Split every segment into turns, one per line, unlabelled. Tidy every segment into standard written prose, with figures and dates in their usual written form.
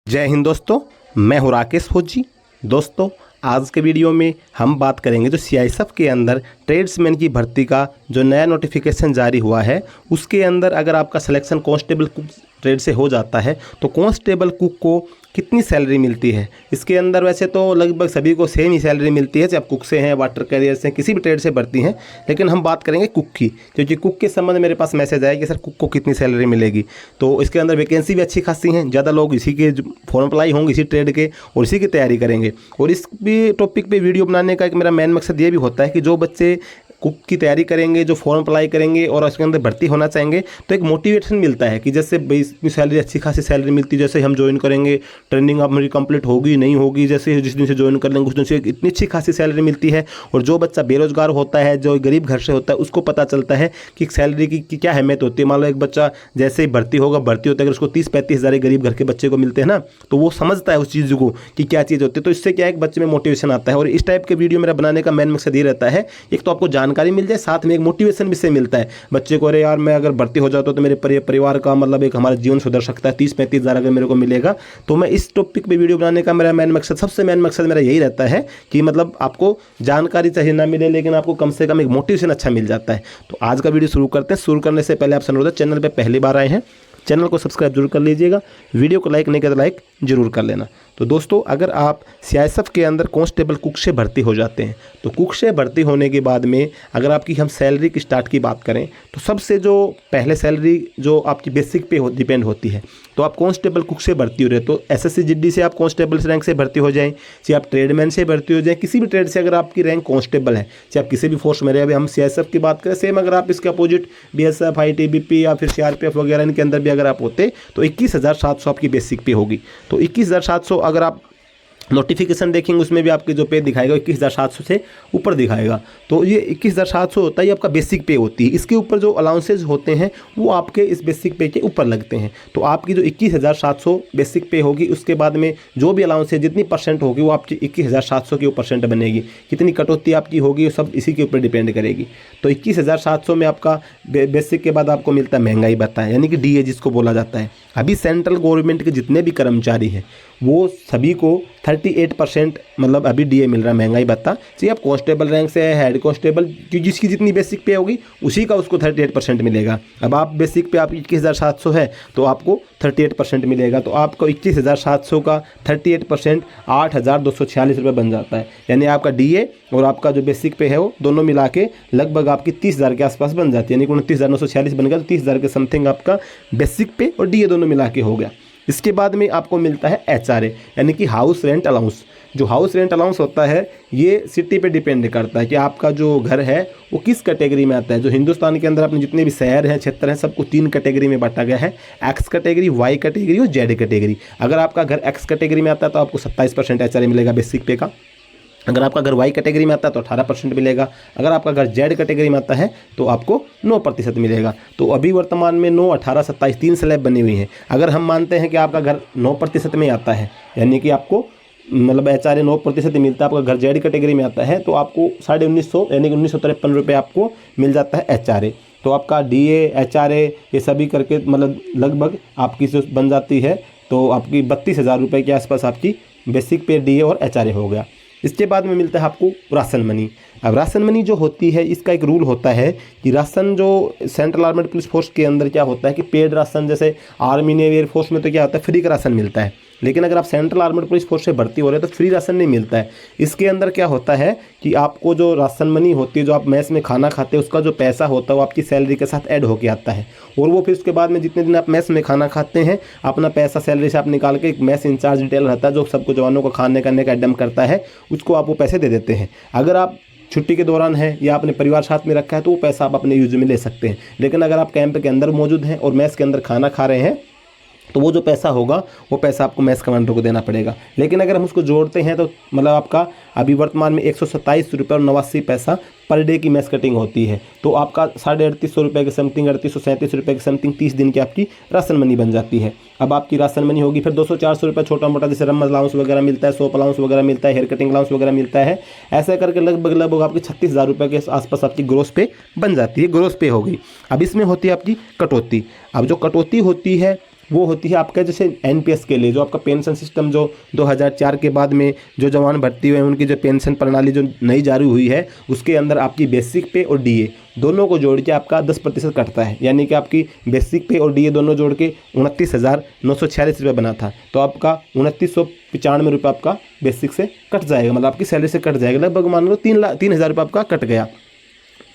जय हिंद दोस्तों, मैं हूं राकेश फौजी। दोस्तों, आज के वीडियो में हम बात करेंगे जो सीआईएसएफ के अंदर ट्रेड्समैन की भर्ती का जो नया नोटिफिकेशन जारी हुआ है, उसके अंदर अगर आपका सिलेक्शन कांस्टेबल कुक ट्रेड से हो जाता है तो कांस्टेबल कुक को कितनी सैलरी मिलती है। इसके अंदर वैसे तो लगभग सभी को सेम ही सैलरी मिलती है, चाहे आप कुक से हैं, वाटर कैरियर से, किसी भी ट्रेड से भर्ती हैं, लेकिन हम बात करेंगे कुक की, क्योंकि कुक के संबंध में मेरे पास मैसेज आया कि सर कुक को कितनी सैलरी मिलेगी। तो इसके अंदर वैकेंसी भी अच्छी खासी हैं, ज़्यादा लोग इसी के फॉर्म अप्लाई होंगे इसी ट्रेड के और इसी की तैयारी करेंगे। और इस भी टॉपिक पर वीडियो बनाने का एक मेरा मेन मकसद ये भी होता है कि जो बच्चे कुक की तैयारी करेंगे, जो फॉर्म अप्लाई करेंगे और उसके अंदर भर्ती होना चाहेंगे, तो एक मोटिवेशन मिलता है कि जैसे भाई इतनी सैलरी, अच्छी खासी सैलरी मिलती है, जैसे हम ज्वाइन करेंगे, ट्रेनिंग अब मेरी कंप्लीट होगी नहीं होगी, जैसे जिस दिन से ज्वाइन कर लेंगे उस दिन से इतनी अच्छी खासी सैलरी मिलती है। और जो बच्चा बेरोजगार होता है, जो गरीब घर से होता है, उसको पता चलता है कि सैलरी की क्या अहमियत होती है। मान लो एक बच्चा जैसे ही भर्ती होगा, भर्ती होता है, अगर उसको 30-35 हज़ार गरीब घर के बच्चे को मिलते हैं ना, तो वो समझता है उस चीज़ को कि क्या चीज़ होती है। तो इससे क्या एक बच्चे में मोटिवेशन आता है। और इस टाइप के वीडियो मेरा बनाने का मेन मकसद ये रहता है, एक तो आपको जानकारी मिल जाए, साथ में एक मोटिवेशन भी से मिलता है बच्चे को, अरे यार मैं अगर भर्ती हो जाता तो मेरे परिवार का मतलब एक हमारा जीवन सुधर सकता है। 30-35 हज़ार अगर मेरे को मिलेगा, तो मैं इस टॉपिक पे वीडियो बनाने का मेरा मेन मकसद, सबसे मेन मकसद मेरा यही रहता है कि मतलब आपको जानकारी चाहिए ना मिले, लेकिन आपको कम से कम एक मोटिवेशन अच्छा मिल जाता है। तो आज का वीडियो शुरू करते हैं। शुरू करने से पहले आपसे अनुरोध है, चैनल पर पहली बार आए हैं, चैनल को सब्सक्राइब जरूर कर लीजिएगा, वीडियो को लाइक नहीं किया तो लाइक जरूर कर लेना। तो दोस्तों, अगर आप सीआईएसएफ के अंदर कांस्टेबल कुक से भर्ती हो जाते हैं, तो कुक से भर्ती होने के बाद में अगर आपकी हम सैलरी की स्टार्ट की बात करें, तो सबसे जो पहले सैलरी जो आपकी बेसिक पे डिपेंड होती है। तो आप कांस्टेबल कुक से भर्ती हो रहे, तो एसएससी जीडी से आप कांस्टेबल रैंक से भर्ती हो जाएं, चाहे आप ट्रेडमैन से भर्ती हो जाएं, किसी भी ट्रेड से अगर आपकी रैंक कांस्टेबल है, चाहे आप किसी भी फोर्स में रहे। अभी हम सीआईएसएफ की बात करें, सेम अगर आप इसके अपोजिट बीएसएफ, आईटीबीपी या फिर सीआरपीएफ वगैरह इनके अंदर भी अगर आप होते, तो 21,700 आपकी बेसिक पे होगी। तो 21,700 अगर आप नोटिफिकेशन देखेंगे, उसमें भी आपके जो पे दिखाएगा 21,700 से ऊपर दिखाएगा। तो ये 21,700 होता है, ये आपका बेसिक पे होती है। इसके ऊपर जो अलाउंसेज होते हैं वो आपके इस बेसिक पे के ऊपर लगते हैं। तो आपकी जो 21,700 बेसिक पे होगी, उसके बाद में जो भी अलाउंसेज जितनी परसेंट होगी वो आपकी 21,700 की परसेंट बनेगी। कितनी कटौती आपकी होगी वो सब इसी के ऊपर डिपेंड करेगी। तो 21,700 में आपका बेसिक के बाद आपको मिलता है महंगाई भत्ता, यानी कि डीए जिसको बोला जाता है। अभी सेंट्रल गवर्नमेंट के जितने भी कर्मचारी हैं वो सभी को 38% मतलब अभी डीए मिल रहा है, महंगाई भत्ता। चाहिए आप कांस्टेबल रैंक से है, हेड कांस्टेबल, जिसकी जितनी बेसिक पे होगी उसी का उसको 38% मिलेगा। अब आप बेसिक पे आप 21,700 है तो आपको 38% मिलेगा। तो आपको 21,700 का 38% 8,246 रुपये बन जाता है। यानी आपका डीए और आपका जो बेसिक पे है वो दोनों मिला के लगभग आपकी 30,000 के आसपास बन जाती है। यानी 29,946 बन गया, तो 30,000 के समथिंग आपका बेसिक पे और डीए दोनों मिला के हो गया। इसके बाद में आपको मिलता है एचआरए, यानी कि हाउस रेंट अलाउंस। जो हाउस रेंट अलाउंस होता है ये सिटी पे डिपेंड करता है कि आपका जो घर है वो किस कैटेगरी में आता है। जो हिंदुस्तान के अंदर अपने जितने भी शहर हैं, क्षेत्र हैं, सबको 3 कैटेगरी में बांटा गया है, एक्स कैटेगरी, वाई कैटेगरी और जेड कैटेगरी। अगर आपका घर एक्स कैटेगरी में आता है तो आपको 27% एचआरए मिलेगा बेसिक पे का। अगर आपका घर वाई कैटेगरी में आता है तो 18% मिलेगा। अगर आपका घर जेड कैटेगरी में आता है तो आपको 9% मिलेगा। तो अभी वर्तमान में 9, 18, 27 3 स्लैब बनी हुई हैं। अगर हम मानते हैं कि आपका घर 9% में आता है, यानी कि आपको मतलब एचआरए 9% मिलता है, आपका घर जेड कैटेगरी में आता है तो आपको 1950 यानी कि 1953 रुपये आपको मिल जाता है एचआरए। तो आपका डीए, एचआरए ये सभी करके मतलब लगभग आपकी जो बन जाती है, तो आपकी 32,000 रुपये के आसपास आपकी बेसिक पे डीए और एचआरए हो गया। इसके बाद में मिलता है आपको राशन मनी। अब राशन मनी जो होती है, इसका एक रूल होता है कि राशन जो सेंट्रल आर्मड पुलिस फोर्स के अंदर क्या होता है कि पेड राशन, जैसे आर्मी नेवी एयरफोर्स में तो क्या होता है फ्री का राशन मिलता है, लेकिन अगर आप सेंट्रल आर्मड पुलिस फोर्स से भर्ती हो रहे हैं तो फ्री राशन नहीं मिलता है। इसके अंदर क्या होता है कि आपको जो राशन मनी होती है, जो आप मैस में खाना खाते हैं, उसका जो पैसा होता है वो आपकी सैलरी के साथ ऐड होके आता है। और वो फिर उसके बाद में जितने दिन आप मैस में खाना खाते हैं, अपना पैसा सैलरी से आप निकाल के, एक मैस इंचार्ज डिटेल रहता है जो सबको जवानों को खाने करने का एडम करता है, उसको आप वो पैसे दे देते हैं। अगर आप छुट्टी के दौरान है या अपने परिवार साथ में रखा है तो वो पैसा आप अपने यूज में ले सकते हैं। लेकिन अगर आप कैंप के अंदर मौजूद हैं और मैस के अंदर खाना खा रहे हैं तो वो जो पैसा होगा वो पैसा आपको मैस कमांडर को देना पड़ेगा। लेकिन अगर हम उसको जोड़ते हैं तो मतलब आपका अभी वर्तमान में 127 रुपये और 89 पैसा पर डे की मैस कटिंग होती है। तो आपका 350 रुपये के समथिंग, 3837 रुपये के समथिंग 30 दिन की आपकी राशन मनी बन जाती है। अब आपकी राशन मनी होगी, फिर 200-400 रुपये छोटा मोटा जैसे रम अलाउंस वगैरह मिलता है, सोप अलाउंस वगैरह मिलता है, हेयर कटिंग अलाउंस वगैरह मिलता है। ऐसा करके लगभग आपकी 36,000 रुपये के आसपास आपकी ग्रोस पे बन जाती है। ग्रोस पे हो गई। अब इसमें होती है आपकी कटौती। अब जो कटौती होती है वो होती है आपका जैसे एनपीएस के लिए, जो आपका पेंशन सिस्टम जो 2004 के बाद में जो जवान भर्ती हुए हैं उनकी जो पेंशन प्रणाली जो नई जारी हुई है, उसके अंदर आपकी बेसिक पे और डीए दोनों को जोड़ के आपका 10% कटता है। यानी कि आपकी बेसिक पे और डीए दोनों जोड़ के 29,946 रुपये बना था, तो आपका 2995 रुपये आपका बेसिक से कट जाएगा, मतलब आपकी सैलरी से कट जाएगा। लगभग मान लो 3,000 रुपये आपका कट गया।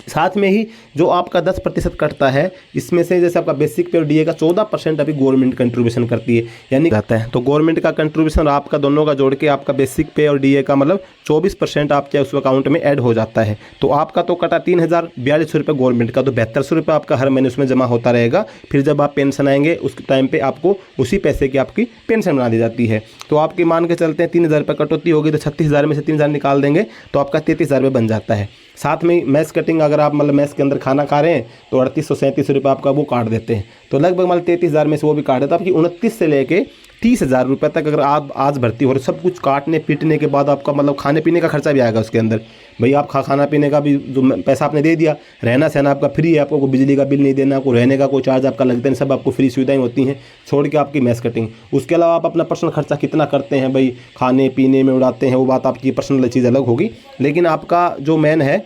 साथ में ही जो आपका 10% कटता है, इसमें से जैसे आपका बेसिक पे और डीए का 14% अभी गवर्नमेंट कंट्रीब्यूशन करती है, यानी जाता है। तो गवर्नमेंट का कंट्रीब्यूशन आपका दोनों का जोड़ के आपका बेसिक पे और डीए का मतलब 24% आपके उस अकाउंट में ऐड हो जाता है। तो आपका तो कटा 3,042 रुपये गवर्नमेंट का, तो 7200 रुपये आपका हर महीने उसमें जमा होता रहेगा। फिर जब आप पेंशन आएंगे उस टाइम पर आपको उसी पैसे की आपकी पेंशन बना दी जाती है। तो आपकी मान के चलते हैं 3,000 रुपये कटौती होगी, तो 36,000 में से 3,000 निकाल देंगे तो आपका 33,000 रुपये बन जाता है। साथ में मैस कटिंग, अगर आप मतलब मैस के अंदर खाना खा रहे हैं तो 3837 रुपये आपका वो काट देते हैं, तो लगभग मतलब 33,000 में से वो भी काट देता है। आपकी 29 से लेके 30,000 रुपये तक अगर आप आज भर्ती हो रहे, सब कुछ काटने पीटने के बाद आपका मतलब खाने पीने का खर्चा भी आएगा उसके अंदर। भाई आप खाना पीने का भी जो पैसा आपने दे दिया, रहना सहना आपका फ्री है, आपको बिजली का बिल नहीं देना, कोई रहने का कोई चार्ज आपका लगता नहीं, सब आपको फ्री सुविधाएं होती हैं, छोड़ के आपकी मैस कटिंग। उसके अलावा आप अपना पर्सनल खर्चा कितना करते हैं भाई, खाने पीने में उड़ाते हैं, वो बात आपकी पर्सनल चीज़ अलग होगी। लेकिन आपका जो मेन है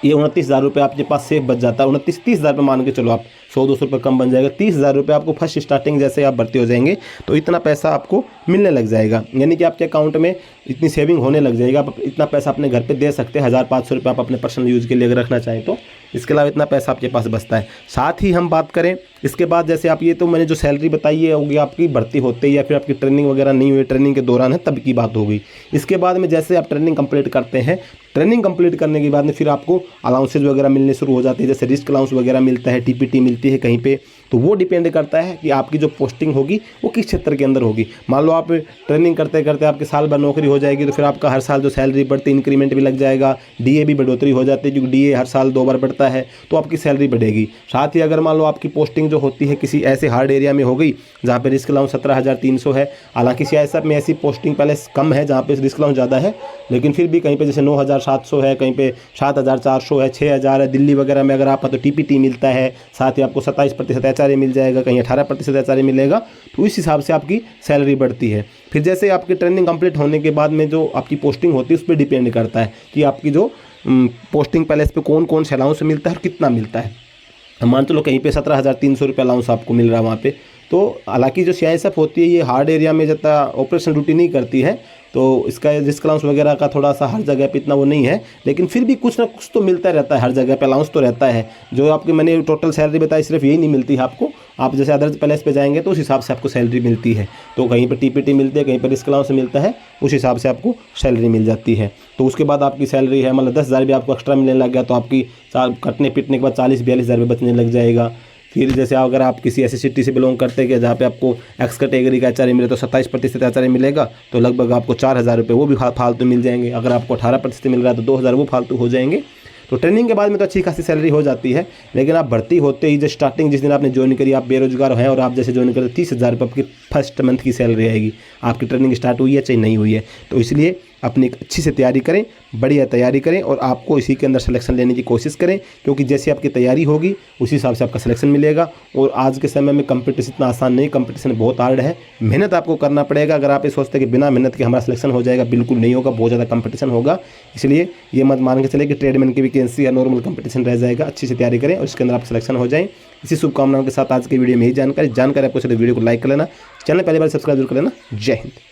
ये 29,000 रुपये आपके पास सेफ बच जाता है। 30,000 रुपये मान के चलो, आप 100-200 रुपये कम बन जाएगा। 30,000 रुपये आपको फर्स्ट स्टार्टिंग जैसे आप भर्ती हो जाएंगे तो इतना पैसा आपको मिलने लग जाएगा, यानी कि आपके अकाउंट में इतनी सेविंग होने लग जाएगा। आप इतना पैसा अपने घर पे दे सकते हैं, 1,500 रुपये आप अपने पर्सनल यूज़ के लिए अगर रखना चाहें तो। इसके अलावा इतना पैसा आपके पास बचता है। साथ ही हम बात करें इसके बाद, जैसे आप ये तो मैंने जो सैलरी बताई है होगी आपकी भर्ती होते ही या फिर आपकी ट्रेनिंग वगैरह नहीं हुई, ट्रेनिंग के दौरान है तब की बात हो गई। इसके बाद में जैसे आप ट्रेनिंग कंप्लीट करते हैं, ट्रेनिंग कंप्लीट करने के बाद में फिर आपको अलाउंसेज वगैरह मिलने शुरू हो जाती है, जैसे रिस्क अलाउंस वगैरह मिलता है, टीपीटी मिलती है कहीं पे। तो वो डिपेंड करता है कि आपकी जो पोस्टिंग होगी वो किस क्षेत्र के अंदर होगी। मान लो आप ट्रेनिंग करते करते आपके साल भर नौकरी हो जाएगी, तो फिर आपका हर साल जो सैलरी बढ़ती, इंक्रीमेंट भी लग जाएगा, डीए भी बढ़ोतरी हो जाती है, क्योंकि डीए हर साल 2 बार बढ़ता है, तो आपकी सैलरी बढ़ेगी। साथ ही अगर मान लो आपकी पोस्टिंग जो होती है किसी ऐसे हार्ड एरिया में हो गई जहाँ पे रिस्क अलाउंस 17,300 है, हालांकि सीआईएसएफ में ऐसी पोस्टिंग पहले कम है जहाँ पे रिस्क अलाउंस ज़्यादा है, लेकिन फिर भी कहीं पे जैसे 9,700 है, कहीं पे 7,400 है, 6,000 है। दिल्ली वगैरह में अगर आपका तो टीपीटी मिलता है, साथ ही आपको 27% एचआरए मिल जाएगा, कहीं 18% एचआरए मिलेगा, तो इस हिसाब से आपकी सैलरी बढ़ती है। फिर जैसे आपकी ट्रेनिंग कंप्लीट होने के बाद में जो आपकी पोस्टिंग होती है उस पर डिपेंड करता है कि आपकी जो पोस्टिंग पैलेस पे कौन कौन से अलाउंस मिलता है और कितना मिलता है। मान चलो कहीं पे 17,300 रुपये अलाउंस आपको मिल रहा है वहाँ पे, तो हालांकि जो सीआईएसएफ होती है ये हार्ड एरिया में जितना ऑपरेशन ड्यूटी नहीं करती है, तो इसका रिस्क अलाउंस वगैरह का थोड़ा सा हर जगह पे इतना वो नहीं है, लेकिन फिर भी कुछ ना कुछ तो मिलता रहता है, हर जगह पे अलाउंस तो रहता है। जो आपकी मैंने टोटल सैलरी बताई सिर्फ यही नहीं मिलती है आपको, आप जैसे अदर पैलेस पे जाएंगे तो उस हिसाब से आपको सैलरी मिलती है। तो कहीं पर टीपीटी मिलती है, कहीं पर रिस्क अलाउंस मिलता है, उस हिसाब से आपको सैलरी मिल जाती है। तो उसके बाद आपकी सैलरी है मतलब 10,000 भी आपको एक्स्ट्रा मिलने लग गया, तो आपकी कटने पीटने के बाद 40-42 हज़ार बचने लग जाएगा। फिर जैसे अगर आप किसी ऐसी सिटी से बिलोंग करते हैं जहाँ पे आपको एक्स कैटेगरी का एचआरए मिले तो 27% एचआरए मिलेगा, तो लगभग आपको 4,000 रुपये वो भी फालतू मिल जाएंगे। अगर आपको 18% मिल रहा है तो 2,000 वो फालतू हो जाएंगे। तो ट्रेनिंग के बाद में तो अच्छी खासी सैलरी हो जाती है, लेकिन आप भर्ती होते ही जो स्टार्टिंग जिस दिन आपने ज्वाइन करी, आप बेरोजगार हैं और आप जैसे ज्वाइन करें 30,000 रुपये आपकी फर्स्ट मंथ की सैलरी आएगी। आपकी ट्रेनिंग स्टार्ट हुई है चाहे नहीं हुई है, तो इसलिए अपनी अच्छी से तैयारी करें, बढ़िया तैयारी करें और आपको इसी के अंदर सिलेक्शन लेने की कोशिश करें, क्योंकि जैसी आपकी तैयारी होगी उसी हिसाब से आपका सिलेक्शन मिलेगा। और आज के समय में कंपटीशन इतना आसान नहीं, कंपटीशन बहुत हार्ड है, मेहनत आपको करना पड़ेगा। अगर आप ये सोचते हैं कि बिना मेहनत के हमारा सिलेक्शन हो जाएगा, बिल्कुल नहीं होगा, बहुत ज़्यादा कंपटीशन होगा। इसलिए ये मत मान के चले कि ट्रेडमैन की वैकेंसी या नॉर्मल कंपटीशन रह जाएगा। अच्छी से तैयारी करें और इसके अंदर आप सिलेक्शन हो जाएं। इसी शुभकामनाओं के साथ आज की वीडियो में ही जानकारी आपको सिर्फ वीडियो को लाइक कर लेना, चैनल पहली बार सब्सक्राइब जरूर कर लेना। जय हिंद।